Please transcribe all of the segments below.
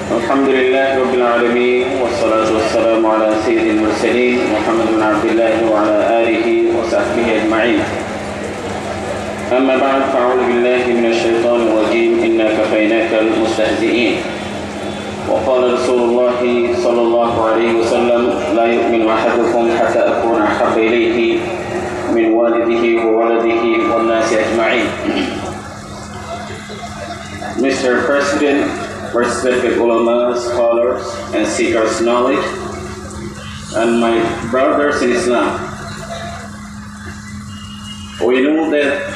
الحمد لله رب العالمين والصلاة والسلام على سيد المرسلين محمد بن عبد الله وعلى آله وصحبه أجمعين. أما بعد فأعوذ بالله من الشيطان الرجيم إنا كفيناك المستهزئين. وقال رسول الله صلى الله عليه وسلم لا يؤمن أحدكم حتى أكون أحب إليه من والده وولده والناس أجمعين. Mr. President, respected ulama, scholars, and seekers of knowledge, and my brothers in Islam, we know that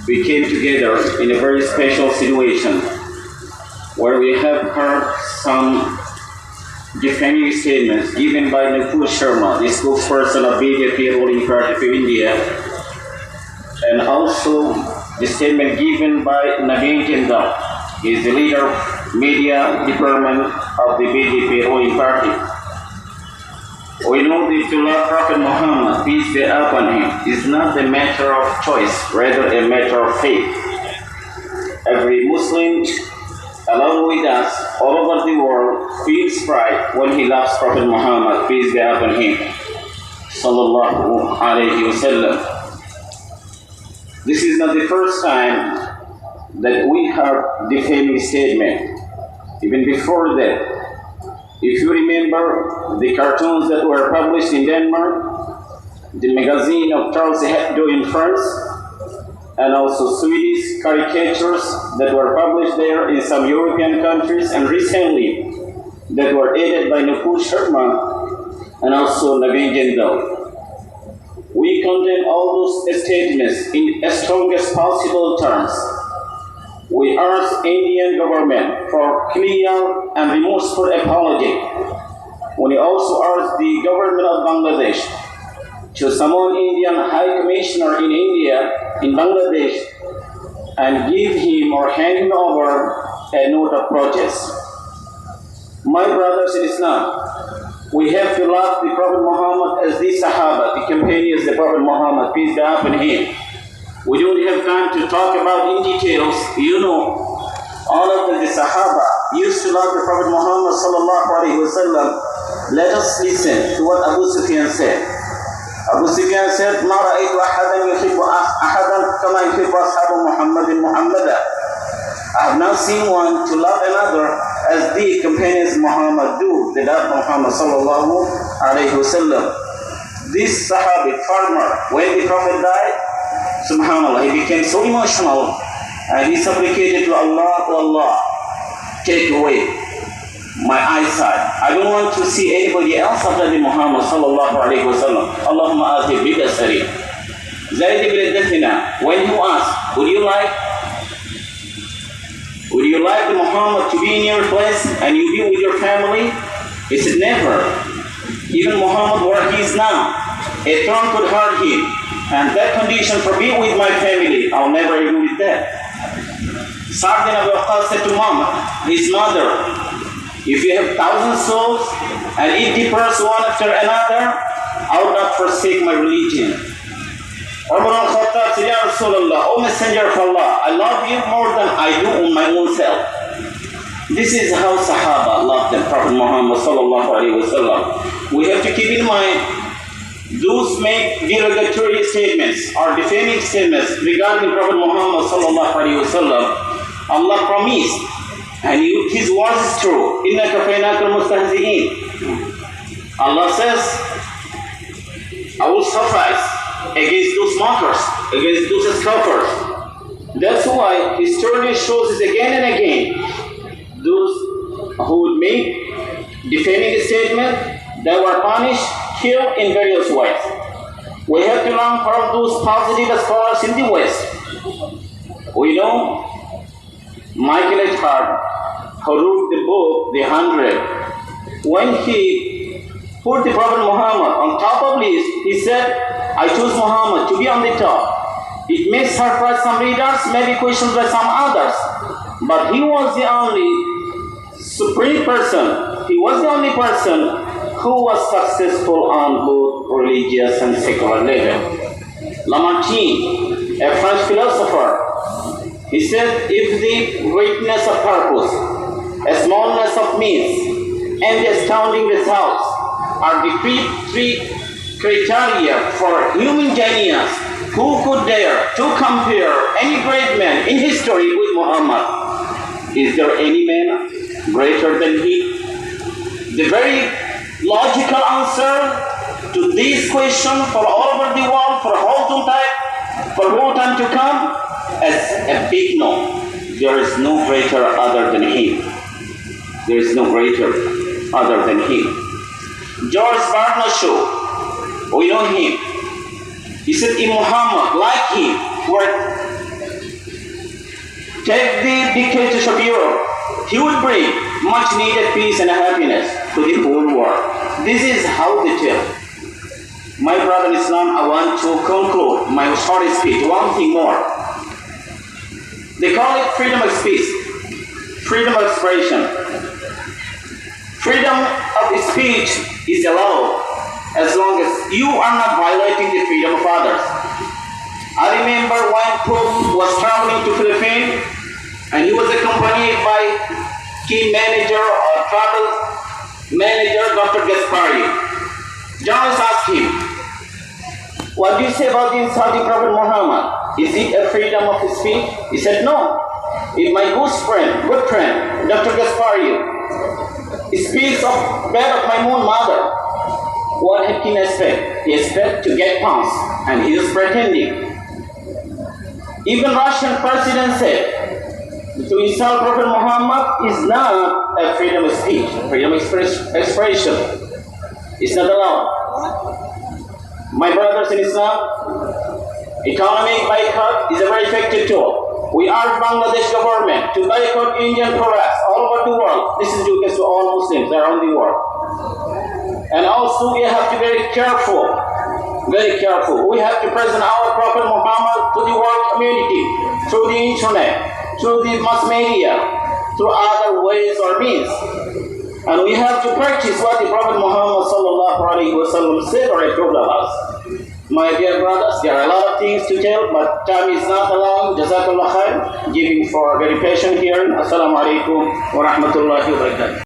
we came together in a very special situation where we have heard some defaming statements given by Nupur Sharma, the spokesperson of BJP ruling party of India, and also the statement given by Naveen Jindal, he is the leader of media department of the BJP ruling party. We know that to love Prophet Muhammad, peace be upon him, is not a matter of choice, rather a matter of faith. Every Muslim, along with us, all over the world, feels pride when he loves Prophet Muhammad, peace be upon him, sallallahu alayhi wa sallam. This is not the first time that we have defaming statement. Even before that, if you remember the cartoons that were published in Denmark, the magazine of Charles Hebdo in France, and also Swedish caricatures that were published there in some European countries, and recently that were edited by Nupur Sharma and also Naveen Jindal. We condemn all those statements in the strongest possible terms. We urge Indian government for clear and remorseful apology. We also urge the government of Bangladesh to summon Indian High Commissioner in India, in Bangladesh, and give him or hand him over a note of protest. My brothers in Islam, we have to love the Prophet Muhammad as the Sahaba, the companions of the Prophet Muhammad, peace be upon him. We don't have time to talk about in details. You know, all of the Sahaba used to love the Prophet Muhammad sallallahu alaihi wasallam. Let us listen to what Abu Sufyan said. Abu Sufyan said, "Ma ra'aytu ahadan yuhibbu ahadan kama yuhibbu ashabu Muhammadin Muhammada." I have not seen one to love another as the companions of Muhammad do. They love Muhammad sallallahu alaihi wasallam. This Sahabi, farmer, when the Prophet died, subhanallah, he became so emotional and he supplicated to Allah, "Oh Allah, take away my eyesight. I don't want to see anybody else after the Muhammad sallallahu alaihi wasallam. Allahumma ati bidasari." Zayd ibn Dathina, when you asked, would you like the Muhammad to be in your place and you be with your family? He said, never. Even Muhammad where he is now, a thorn could hurt him. And that condition for being with my family, I'll never agree with that. Sa'd bin Abi Waqqas said to his mother, if you have 1,000 souls and it differs one after another, I will not forsake my religion. Umar al-Khattab said, Ya Rasulullah, O Messenger of Allah, I love you more than I do on my own self. This is how Sahaba loved the Prophet Muhammad sallallahu alaihi wasallam. We have to keep in mind, those make derogatory statements or defaming statements regarding Prophet Muhammad sallallahu alaihi wasallam. Allah promised, and His word is true. Inna kafaynaaka al-mustahzi'in. Allah says, I will suffice against those mockers, against those scoffers. That's why history shows us again and again. Those who would make defaming statement, they were punished, killed in various ways. We have to learn from those positive scholars in the West. We know Michael H. Hart, who wrote the book, The 100, when he put the Prophet Muhammad on top of list, he said, I chose Muhammad to be on the top. It may surprise some readers, maybe questions by some others, but he was the only supreme person. He was the only person who was successful on both religious and secular level. Lamartine, a French philosopher, he said, if the greatness of purpose, a smallness of means and the astounding results are the three criteria for human genius. Who could dare to compare any great man in history with Muhammad? Is there any man greater than he? The very logical answer to this question for all over the world, for whole time to come, as a big no. There is no greater other than him. There is no greater other than him. George Bernard Shaw, we know him. He said, if Muhammad, like him, were take the dictators of Europe, he would bring much needed peace and happiness to the whole world. This is how they tell. My brother in Islam, I want to conclude my short speech. One thing more. They call it freedom of speech, freedom of expression. Freedom of speech is allowed as long as you are not violating the freedom of others. I remember when Pope was traveling to Philippines and he was accompanied by key manager or travel manager, Dr. Gaspari. Journalists asked him, what do you say about the insulting Prophet Muhammad? Is it a freedom of speech? He said, no. If my good friend, Dr. Gaspari, speaks of bed of my own mother, what can he expect? He expects to get pounced, and he is pretending. Even Russian president said, to insult Prophet Muhammad is not a freedom of speech, freedom of expression. It's not allowed. My brothers in Islam, economic boycott is a very effective tool. We urge Bangladesh government to boycott Indian products all over the world. This is due to all Muslims around the world. And also we have to be very careful. Very careful. We have to present our Prophet Muhammad to the world community through the internet, through the mass media, through other ways or means. And we have to practice what the Prophet Muhammad sallallahu alaihi wasallam said or told us. My dear brothers, there are a lot of things to tell, but time is not allowing. Jazakallah khair, giving for very patient hearing. Assalamu alaikum wa rahmatullahi wa barakatuh.